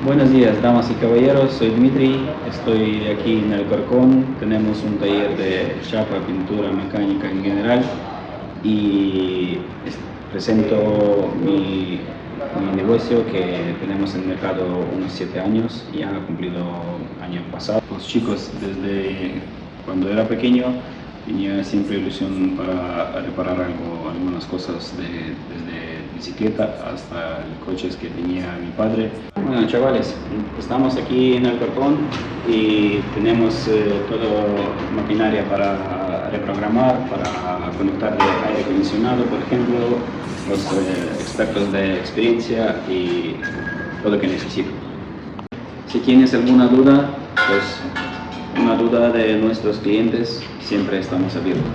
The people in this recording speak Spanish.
Buenos días, damas y caballeros, soy Dmitry, estoy aquí en Alcorcón, tenemos un taller de chapa, pintura, mecánica en general y presento mi negocio que tenemos en el mercado unos 7 años, ya ha cumplido año pasado. Los chicos desde cuando era pequeño tenía siempre ilusión para reparar algunas cosas desde bicicleta hasta coches que tenía mi padre. Bueno, chavales, estamos aquí en Alcorcón y tenemos toda maquinaria para reprogramar, para conectar de aire acondicionado, por ejemplo, los expertos de experiencia y todo lo que necesito. Si tienes alguna duda, pues una duda de nuestros clientes, siempre estamos abiertos.